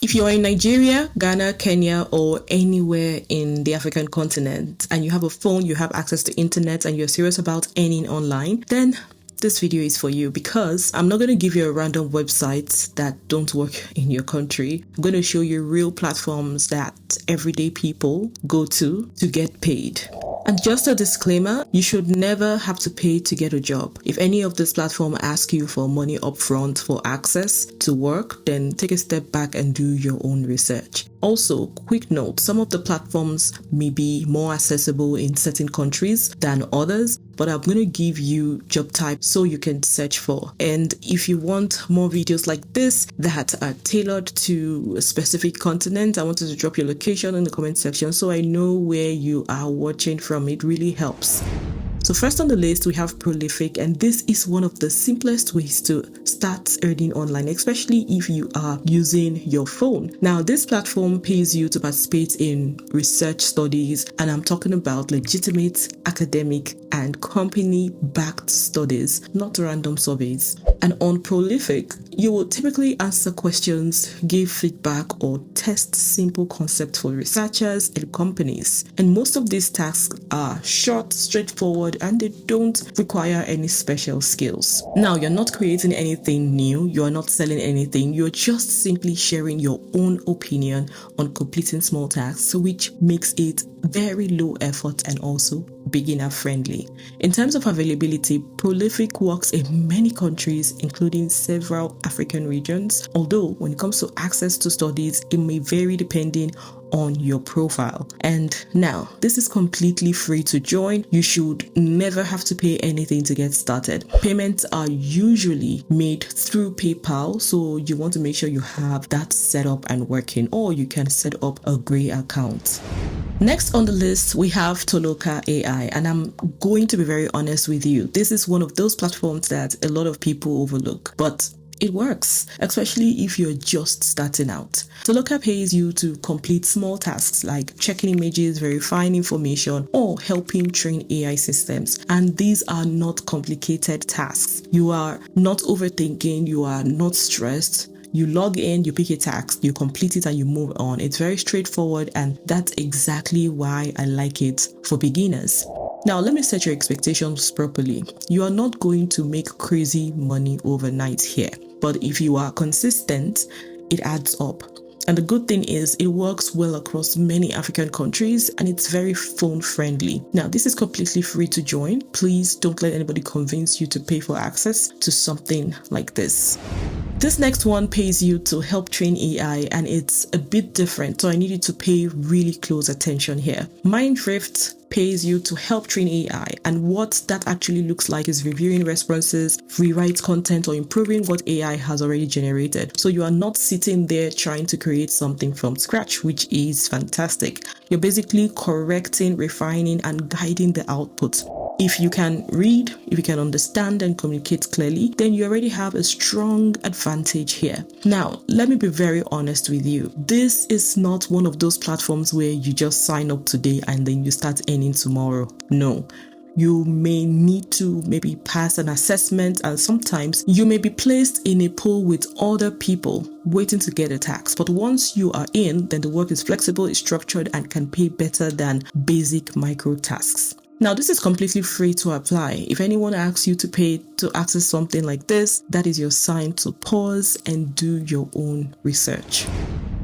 If you're in Nigeria, Ghana, Kenya, or anywhere in the African continent, and you have a phone, you have access to internet, and you're serious about earning online, then this video is for you, because I'm not going to give you a random website that don't work in your country. I'm going to show you real platforms that everyday people go to get paid. And just a disclaimer, you should never have to pay to get a job. If any of this platform asks you for money upfront for access to work, then take a step back and do your own research. Also, quick note, some of the platforms may be more accessible in certain countries than others, but I'm going to give you job types so you can search for. And if you want more videos like this that are tailored to a specific continent, I want you to drop your location in the comment section so I know where you are watching from. It really helps. So first on the list, we have Prolific, and this is one of the simplest ways to start earning online, especially if you are using your phone. Now, this platform pays you to participate in research studies, and I'm talking about legitimate academic and company-backed studies, not random surveys. And on Prolific, you will typically answer questions, give feedback, or test simple concepts for researchers and companies. And most of these tasks are short, straightforward, and they don't require any special skills. Now, you're not creating anything new, you're not selling anything, you're just simply sharing your own opinion on completing small tasks, which makes it very low effort and also beginner friendly. In terms of availability, Prolific works in many countries, including several African regions, although when it comes to access to studies, it may vary depending on your profile. And now, this is completely free to join. You should never have to pay anything to get started. Payments are usually made through PayPal, so you want to make sure you have that set up and working, or you can set up a gray account. Next on the list, we have Toloka AI, and I'm going to be very honest with you. This is one of those platforms that a lot of people overlook, but it works, especially if you're just starting out. Toloka pays you to complete small tasks like checking images, verifying information, or helping train AI systems. And these are not complicated tasks. You are not overthinking, you are not stressed. You log in, you pick a task, you complete it, and you move on. It's very straightforward, and that's exactly why I like it for beginners. Now, let me set your expectations properly. You are not going to make crazy money overnight here, but if you are consistent, it adds up. And the good thing is it works well across many African countries, and it's very phone friendly. Now, this is completely free to join. Please don't let anybody convince you to pay for access to something like this. This next one pays you to help train AI, and it's a bit different, so I need you to pay really close attention here. Mindrift pays you to help train AI, and what that actually looks like is reviewing responses, rewrite content, or improving what AI has already generated. So you are not sitting there trying to create something from scratch, which is fantastic. You're basically correcting, refining, and guiding the output. If you can read, if you can understand and communicate clearly, then you already have a strong advantage here. Now, let me be very honest with you. This is not one of those platforms where you just sign up today and then you start earning tomorrow. No. You may need to maybe pass an assessment, and sometimes you may be placed in a pool with other people waiting to get a task. But once you are in, then the work is flexible, is structured, and can pay better than basic micro tasks. Now, this is completely free to apply. If anyone asks you to pay to access something like this, that is your sign to pause and do your own research.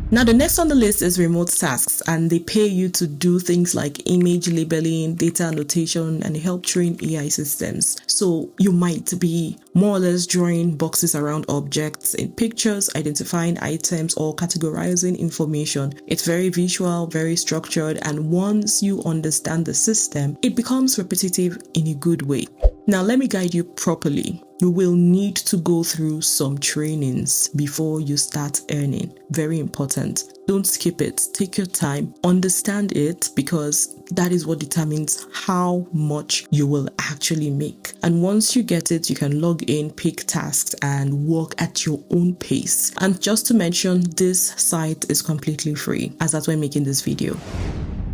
Now, the next on the list is remote tasks, and they pay you to do things like image labeling, data annotation, and help train AI systems. So you might be more or less drawing boxes around objects in pictures, identifying items, or categorizing information. It's very visual, very structured, and once you understand the system, it becomes repetitive in a good way. Now, let me guide you properly. You will need to go through some trainings before you start earning. Very important. Don't skip it. Take your time. Understand it, because that is what determines how much you will actually make. And once you get it, you can log in, pick tasks, and work at your own pace. And just to mention, this site is completely free, as that's why I'm making this video.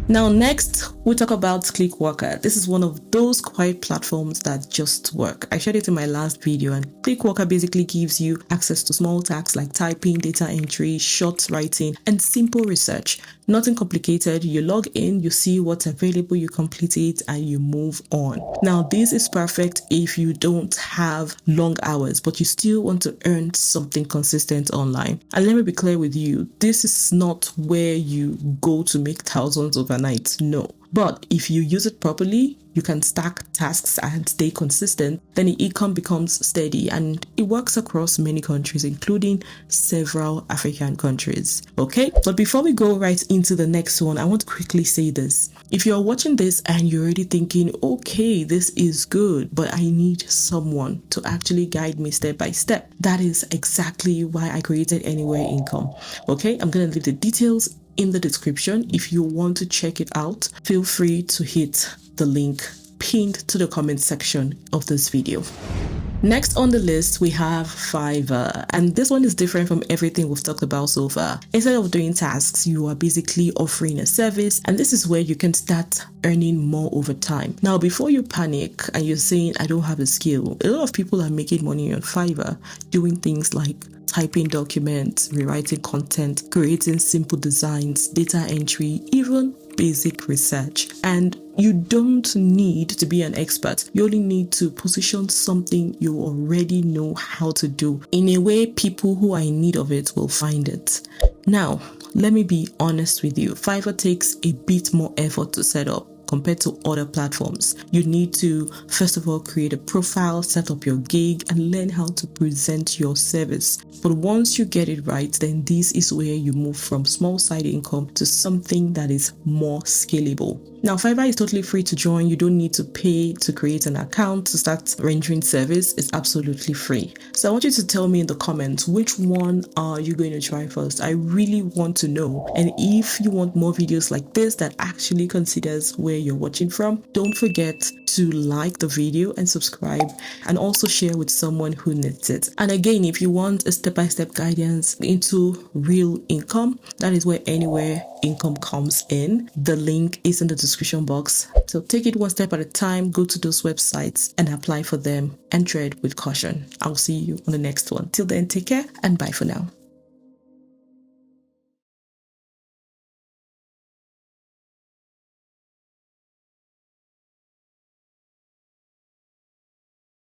Now, next, we talk about Clickworker. This is one of those quiet platforms that just work. I shared it in my last video, and Clickworker basically gives you access to small tasks like typing, data entry, short writing, and simple research. Nothing complicated. You log in, you see what's available, you complete it, and you move on. Now, this is perfect if you don't have long hours, but you still want to earn something consistent online. And let me be clear with you, this is not where you go to make thousands overnight. No. But if you use it properly, you can stack tasks and stay consistent, then the income becomes steady, and it works across many countries, including several African countries. Okay, but before we go right into the next one, I want to quickly say this. If you're watching this and you're already thinking, okay, this is good, but I need someone to actually guide me step by step, that is exactly why I created Anywhere Income. Okay, I'm going to leave the details in the description. If you want to check it out, feel free to hit the link pinned to the comment section of this video. Next on the list, we have Fiverr, and this one is different from everything we've talked about so far. Instead of doing tasks, you are basically offering a service, and this is where you can start earning more over time. Now, before you panic and you're saying, I don't have a skill, a lot of people are making money on Fiverr doing things like typing documents, rewriting content, creating simple designs, data entry, even basic research. And you don't need to be an expert. You only need to position something you already know how to do in a way people who are in need of it will find it. Now, let me be honest with you. Fiverr takes a bit more effort to set up compared to other platforms. You need to, first of all, create a profile, set up your gig, and learn how to present your service. But once you get it right, then this is where you move from small side income to something that is more scalable. Now, Fiverr is totally free to join. You don't need to pay to create an account to start rendering service. It's absolutely free. So I want you to tell me in the comments, which one are you going to try first? I really want to know. And if you want more videos like this that actually considers where you're watching from, don't forget to like the video and subscribe, and also share with someone who needs it. And again, if you want a step-by-step guidance into real income, that is where Anywhere Income comes in. The link is in the description box. So take it one step at a time, go to those websites and apply for them, and tread with caution. I'll see you on the next one. Till then, take care and bye for now.